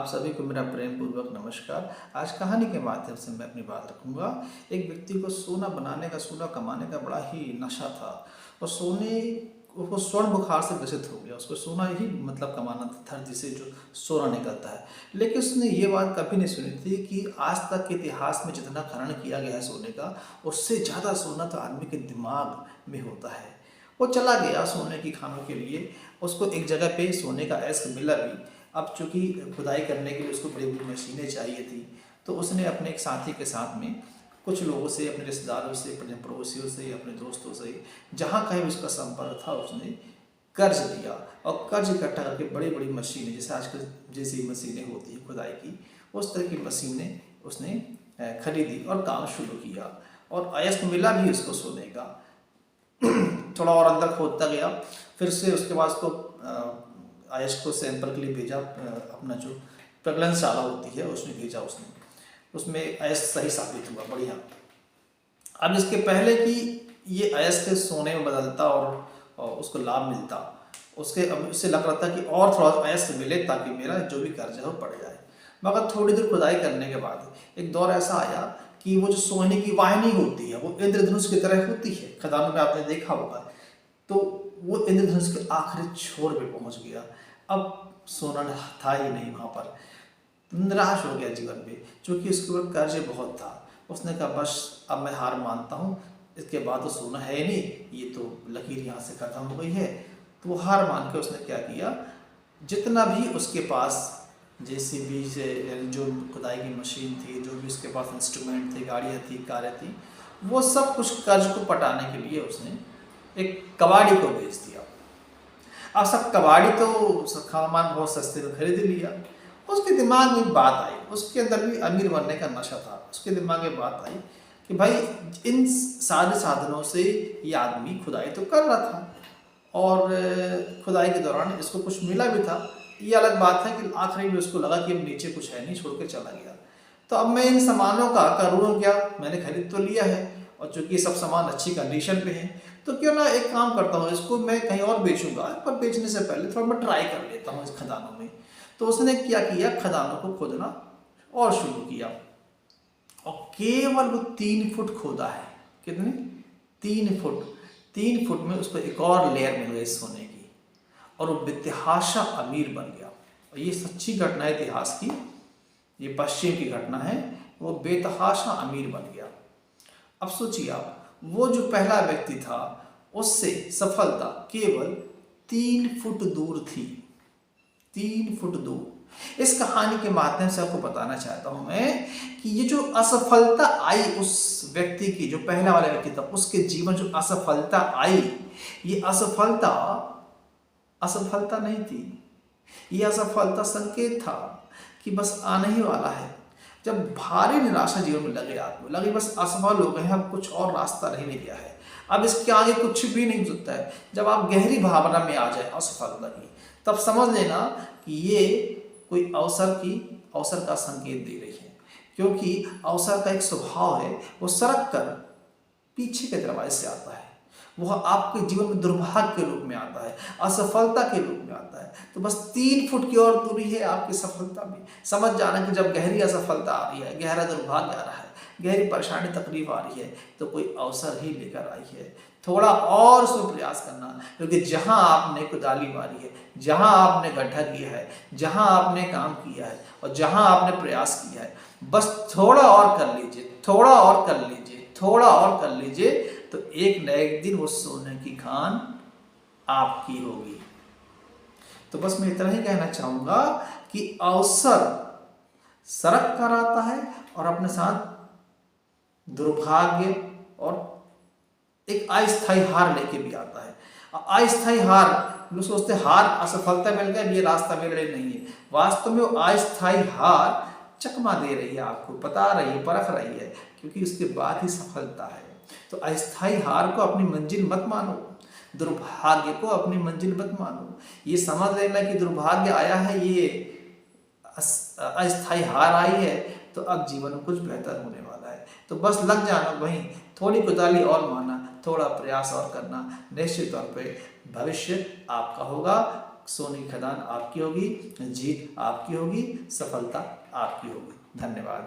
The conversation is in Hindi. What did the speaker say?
आप सभी को मेरा प्रेम पूर्वक नमस्कार। आज कहानी के माध्यम से मैं अपनी बात रखूंगा। एक व्यक्ति को सोना बनाने का, सोना कमाने का बड़ा ही नशा था और सोने को स्वर्ण बुखार से ग्रसित हो गया। उसको सोना ही मतलब कमाना था, जिसे जो सोना निकलता है। लेकिन उसने ये बात कभी नहीं सुनी थी कि आज तक के इतिहास में जितना खनन किया गया है सोने का, उससे ज़्यादा सोना तो आदमी के दिमाग में होता है। वो चला गया सोने की खानों के लिए। उसको एक जगह पे सोने का अयस्क मिला भी। अब चूंकि खुदाई करने के लिए उसको बड़ी बड़ी मशीनें चाहिए थी, तो उसने अपने एक साथी के साथ में कुछ लोगों से, अपने रिश्तेदारों से, अपने पड़ोसियों से, अपने दोस्तों से, जहाँ कहीं उसका संपर्क था, उसने कर्ज लिया और कर्ज इकट्ठा करके बड़ी बड़ी मशीनें, जैसे आजकल जैसी मशीनें होती हैं खुदाई की, उस तरह की मशीनें उसने खरीदी और काम शुरू किया। और अयस्क मिला भी उसको सोने का। थोड़ा और अंदर खोदता गया, फिर से उसके बाद उसको अयस्क को सैंपल के लिए भेजा। अपना जो प्रगलनशाला होती है उसमें भेजा उसने। उसमें अयस्क सही साबित हुआ, बढ़िया। अब इसके पहले कि ये अयस्क सोने में बदलता और उसको लाभ मिलता, उसके अब उससे लग रहा था कि और थोड़ा अयस्क मिले ताकि मेरा जो भी कर्ज है वो पड़ जाए। मगर थोड़ी देर खुदाई करने के बाद एक दौर ऐसा आया कि वो जो सोने की वाहिनी होती है वो इंद्रधनुष की तरह होती है, खदानों में आपने देखा होगा। तो वो इंद्रधनुष के आखिरी छोर पे पहुंच गया। अब सोना था ही नहीं वहाँ पर। निराश हो गया जीवन में, क्योंकि उसके ऊपर कर्ज बहुत था। उसने कहा बस अब मैं हार मानता हूँ, इसके बाद तो सोना है ही नहीं, ये तो लकीर यहाँ से खत्म हो गई है। तो वो हार मान के उसने क्या किया, जितना भी उसके पास जेसीबी से जो खुदाई की मशीन थी, जो भी उसके पास इंस्ट्रूमेंट थे, गाड़ियाँ थी, कारें थी, वो सब कुछ कर्ज को पटाने के लिए उसने एक कबाड़ी को बेच दिया। अब सब कबाड़ी तो सामान बहुत सस्ते में खरीद लिया। उसके दिमाग में बात आई, उसके अंदर भी अमीर बनने का नशा था। उसके दिमाग में बात आई कि भाई इन सारे साधनों से ये आदमी खुदाई तो कर रहा था और खुदाई के दौरान इसको कुछ मिला भी था। ये अलग बात है कि आखिरी में उसको लगा कि अब नीचे कुछ है नहीं, छोड़ के चला गया। तो अब मैं इन सामानों का करूँ क्या, मैंने खरीद तो लिया है और चूंकि सब सामान अच्छी कंडीशन पे हैं, तो क्यों ना एक काम करता हूँ, इसको मैं कहीं और बेचूंगा, पर बेचने से पहले थोड़ा मैं ट्राई कर लेता हूँ इस खदानों में। तो उसने क्या किया, खदानों को खोदना और शुरू किया और केवल वो 3 फुट खोदा है। कितने? 3 फुट। 3 फुट में उसको एक और लेयर मिल गई सोने की और वो बेतहाशा अमीर बन गया। और ये सच्ची घटना है इतिहास की, ये पश्चिम की घटना है। वो बेतहाशा अमीर बन गया। अब सोचिए आप, वो जो पहला व्यक्ति था उससे सफलता केवल 3 फुट दूर थी। 3 फुट दूर। इस कहानी के माध्यम से आपको बताना चाहता हूं मैं कि ये जो असफलता आई उस व्यक्ति की, जो पहला वाला व्यक्ति था, उसके जीवन जो असफलता आई, ये असफलता नहीं थी। ये असफलता संकेत था कि बस आने ही वाला है। जब भारी निराशा जीवन में लगे, आपको लगे बस असफल हो गए हैं, अब कुछ और रास्ता नहीं गया है, अब इसके आगे कुछ भी नहीं हो सकता है, जब आप गहरी भावना में आ जाए असफलता की, तब समझ लेना कि ये कोई अवसर का संकेत दे रही है। क्योंकि अवसर का एक स्वभाव है, वो सरक कर पीछे के दरवाजे से आता है। वह आपके जीवन में दुर्भाग्य के रूप में आता है, असफलता के रूप में आता है। तो बस 3 फुट की और दूरी है आपकी सफलता में। समझ जाना कि जब गहरी असफलता आ रही है, गहरा दुर्भाग्य आ रहा है, गहरी परेशानी तकलीफ आ रही है, तो कोई अवसर ही लेकर आई है। थोड़ा और उसमें प्रयास करना, क्योंकि जहां आपने कुदाली मारी है, जहां आपने गड्ढा किया है, जहां आपने काम किया है और जहां आपने प्रयास किया है, बस थोड़ा और कर लीजिए, थोड़ा और कर लीजिए, थोड़ा और कर लीजिए, तो एक न एक दिन वो सोने की खान आपकी होगी। तो बस मैं इतना ही कहना चाहूंगा कि अवसर सरक कर आता है और अपने साथ दुर्भाग्य और एक अस्थायी हार लेके भी आता है। अस्थायी हार, लोग सोचते हार, असफलता मिल गया, ये रास्ता मेरे लिए नहीं है। वास्तव में वो अस्थायी हार चकमा दे रही है, आपको बता रही है, परख रही है, क्योंकि उसके बाद ही सफलता है। तो अस्थायी हार को अपनी मंजिल मत मानो, दुर्भाग्य को अपनी मंजिल मत मानो। ये समझ लेना कि दुर्भाग्य आया है, ये अस्थायी हार आई है, तो अब जीवन में कुछ बेहतर होने वाला है। तो बस लग जाना वहीं, थोड़ी कुदाली और मारना, थोड़ा प्रयास और करना, निश्चित तौर पे भविष्य आपका होगा। सोने की खदान आपकी होगी, जीत आपकी होगी, सफलता आपकी होगी। धन्यवाद।